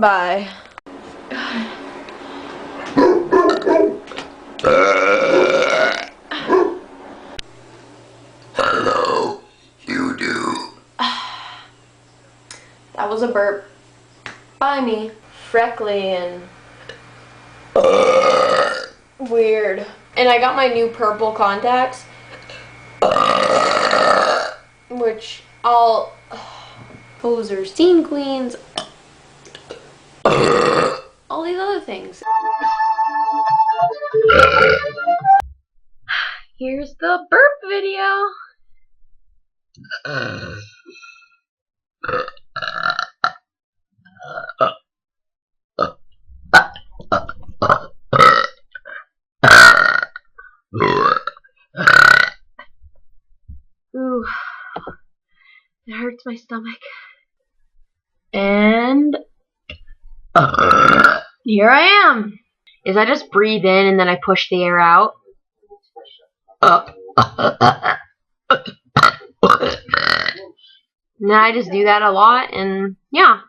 Bye. Hello, you do. That was a burp by me. Freckly and weird. And I got my new purple contacts, which I'll posers, teen queens, all these other things. Here's the burp video. Ooh, it hurts my stomach. And here I am. Is I just breathe in and then I push the air out? Now I just do that a lot, and yeah.